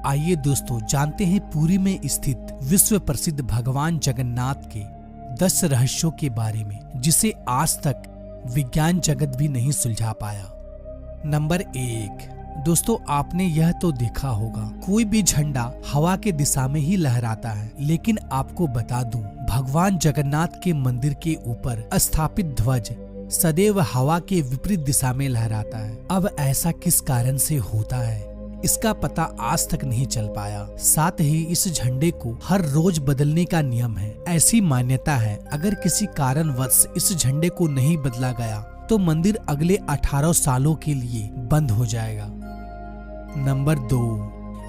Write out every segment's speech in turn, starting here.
आइए दोस्तों जानते हैं पुरी में स्थित विश्व प्रसिद्ध भगवान जगन्नाथ के 10 रहस्यों के बारे में, जिसे आज तक विज्ञान जगत भी नहीं सुलझा पाया। नंबर 1। दोस्तों आपने यह तो देखा होगा, कोई भी झंडा हवा के दिशा में ही लहराता है, लेकिन आपको बता दूं, भगवान जगन्नाथ के मंदिर के ऊपर स्थापित ध्वज सदैव हवा के विपरीत दिशा में लहराता है। अब ऐसा किस कारण से होता है, इसका पता आज तक नहीं चल पाया। साथ ही इस झंडे को हर रोज बदलने का नियम है। ऐसी मान्यता है, अगर किसी कारणवश इस झंडे को नहीं बदला गया तो मंदिर अगले 18 सालों के लिए बंद हो जाएगा। नंबर 2।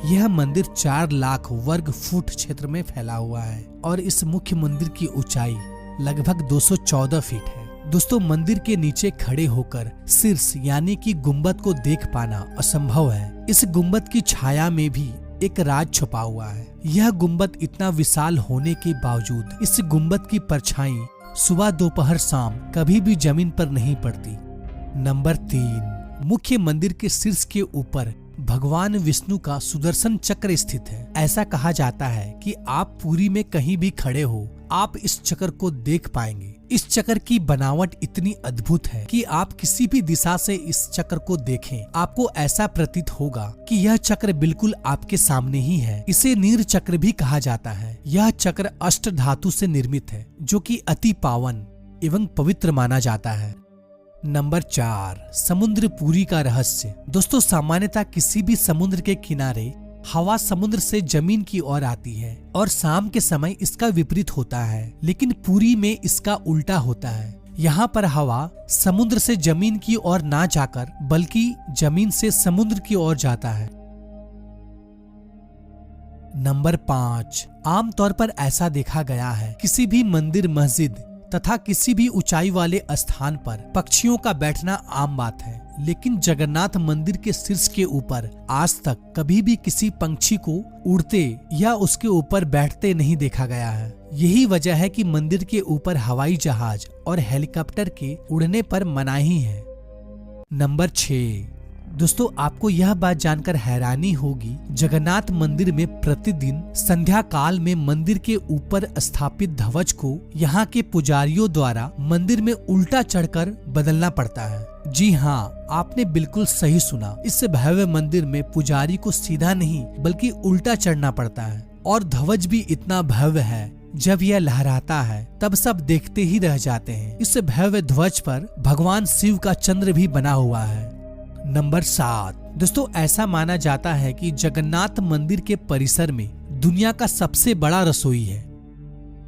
यह मंदिर 4 लाख वर्ग फुट क्षेत्र में फैला हुआ है और इस मुख्य मंदिर की ऊंचाई लगभग 214 फीट है। दोस्तों मंदिर के नीचे खड़े होकर शीर्ष यानी कि गुंबद को देख पाना असंभव है। इस गुंबद की छाया में भी एक राज छुपा हुआ है। यह गुंबद इतना विशाल होने के बावजूद इस गुंबद की परछाई सुबह दोपहर शाम कभी भी जमीन पर नहीं पड़ती। नंबर 3। मुख्य मंदिर के शीर्ष के ऊपर भगवान विष्णु का सुदर्शन चक्र स्थित है। ऐसा कहा जाता है कि आप पुरी में कहीं भी खड़े हो, आप इस चक्र को देख पाएंगे। इस चक्र की बनावट इतनी अद्भुत है कि आप किसी भी दिशा से इस चक्र को देखें, आपको ऐसा प्रतीत होगा कि यह चक्र बिल्कुल आपके सामने ही है। इसे नीर चक्र भी कहा जाता है। यह चक्र अष्ट धातु से निर्मित है, जो कि अति पावन एवं पवित्र माना जाता है। नंबर 4। समुद्र पुरी का रहस्य। दोस्तों सामान्यतः किसी भी समुद्र के किनारे हवा समुद्र से जमीन की ओर आती है और शाम के समय इसका विपरीत होता है, लेकिन पुरी में इसका उल्टा होता है। यहाँ पर हवा समुद्र से जमीन की ओर ना जाकर बल्कि जमीन से समुद्र की ओर जाता है। नंबर 5। आमतौर पर ऐसा देखा गया है, किसी भी मंदिर, मस्जिद तथा किसी भी ऊंचाई वाले स्थान पर पक्षियों का बैठना आम बात है, लेकिन जगन्नाथ मंदिर के शीर्ष के ऊपर आज तक कभी भी किसी पंछी को उड़ते या उसके ऊपर बैठते नहीं देखा गया है। यही वजह है कि मंदिर के ऊपर हवाई जहाज और हेलीकॉप्टर के उड़ने पर मनाही है। नंबर 6। दोस्तों आपको यह बात जानकर हैरानी होगी, जगन्नाथ मंदिर में प्रतिदिन संध्या काल में मंदिर के ऊपर स्थापित ध्वज को यहाँ के पुजारियों द्वारा मंदिर में उल्टा चढ़कर बदलना पड़ता है। जी हाँ, आपने बिल्कुल सही सुना। इस भव्य मंदिर में पुजारी को सीधा नहीं बल्कि उल्टा चढ़ना पड़ता है और ध्वज भी इतना भव्य है, जब यह लहराता है तब सब देखते ही रह जाते हैं। इस भव्य ध्वज पर भगवान शिव का चंद्र भी बना हुआ है। नंबर 7। दोस्तों ऐसा माना जाता है कि जगन्नाथ मंदिर के परिसर में दुनिया का सबसे बड़ा रसोई है।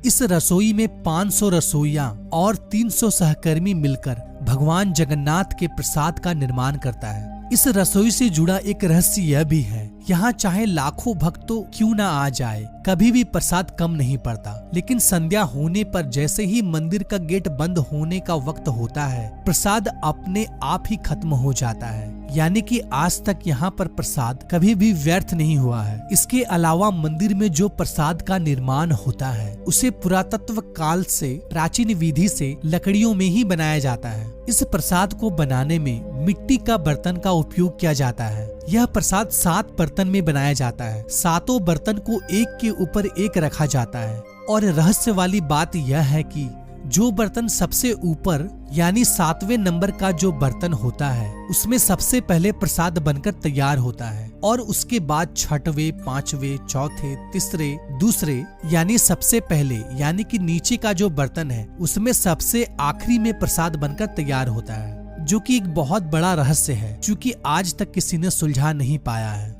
इस रसोई में 500 रसोइया और 300 सहकर्मी मिलकर भगवान जगन्नाथ के प्रसाद का निर्माण करता है। इस रसोई से जुड़ा एक रहस्य यह भी है, यहाँ चाहे लाखों भक्तों क्यों ना आ जाए, कभी भी प्रसाद कम नहीं पड़ता। लेकिन संध्या होने पर जैसे ही मंदिर का गेट बंद होने का वक्त होता है, प्रसाद अपने आप ही खत्म हो जाता है। यानी कि आज तक यहाँ पर प्रसाद कभी भी व्यर्थ नहीं हुआ है। इसके अलावा मंदिर में जो प्रसाद का निर्माण होता है उसे पुरातत्व काल से प्राचीन विधि से लकड़ियों में ही बनाया जाता है। इस प्रसाद को बनाने में मिट्टी का बर्तन का उपयोग किया जाता है। यह प्रसाद 7 बर्तन में बनाया जाता है। 7 बर्तन को एक के ऊपर एक रखा जाता है और रहस्य वाली बात यह है कि जो बर्तन सबसे ऊपर यानी 7वें नंबर का जो बर्तन होता है उसमें सबसे पहले प्रसाद बनकर तैयार होता है और उसके बाद 6वें, 5वें, 4थे, तीसरे, दूसरे यानी सबसे पहले यानी कि नीचे का जो बर्तन है उसमें सबसे आखिरी में प्रसाद बनकर तैयार होता है, जो कि एक बहुत बड़ा रहस्य है, क्योंकि आज तक किसी ने सुलझा नहीं पाया है।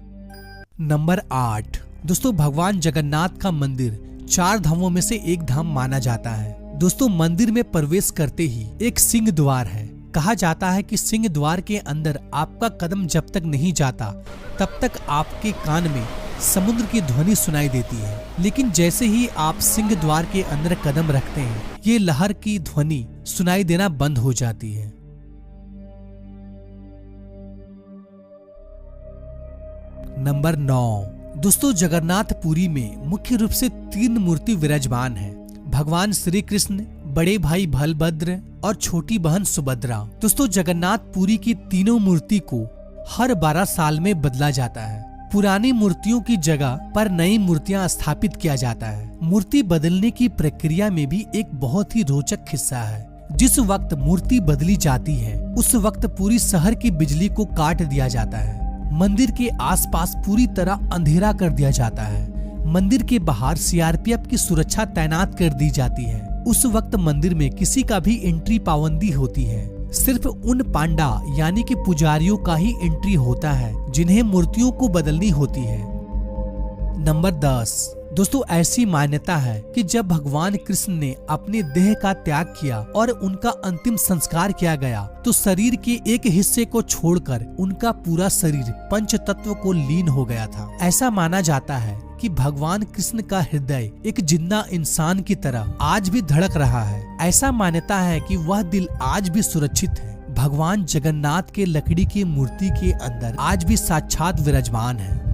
नंबर 8। दोस्तों भगवान जगन्नाथ का मंदिर 4 धामों में से एक धाम माना जाता है। दोस्तों मंदिर में प्रवेश करते ही एक सिंह द्वार है। कहा जाता है कि सिंह द्वार के अंदर आपका कदम जब तक नहीं जाता तब तक आपके कान में समुद्र की ध्वनि सुनाई देती है, लेकिन जैसे ही आप सिंह द्वार के अंदर कदम रखते हैं ये लहर की ध्वनि सुनाई देना बंद हो जाती है। नंबर 9। दोस्तों जगन्नाथ पुरी में मुख्य रूप से 3 मूर्ति विराजमान है। भगवान श्री कृष्ण, बड़े भाई बलभद्र और छोटी बहन सुभद्रा। दोस्तों जगन्नाथ पुरी की तीनों मूर्ति को हर 12 साल में बदला जाता है। पुरानी मूर्तियों की जगह पर नई मूर्तियां स्थापित किया जाता है। मूर्ति बदलने की प्रक्रिया में भी एक बहुत ही रोचक हिस्सा है। जिस वक्त मूर्ति बदली जाती है उस वक्त पूरी शहर की बिजली को काट दिया जाता है। मंदिर के आसपास पूरी तरह अंधेरा कर दिया जाता है। मंदिर के बाहर सीआरपीएफ की सुरक्षा तैनात कर दी जाती है। उस वक्त मंदिर में किसी का भी एंट्री पाबंदी होती है। सिर्फ उन पांडा यानी कि पुजारियों का ही एंट्री होता है जिन्हें मूर्तियों को बदलनी होती है। नंबर 10 दोस्तों, ऐसी मान्यता है कि जब भगवान कृष्ण ने अपने देह का त्याग किया और उनका अंतिम संस्कार किया गया तो शरीर के एक हिस्से को छोड़कर उनका पूरा शरीर पंच तत्व को लीन हो गया था। ऐसा माना जाता है कि भगवान कृष्ण का हृदय एक जिंदा इंसान की तरह आज भी धड़क रहा है। ऐसा मान्यता है कि वह दिल आज भी सुरक्षित है। भगवान जगन्नाथ के लकड़ी की मूर्ति के अंदर आज भी साक्षात विराजमान है।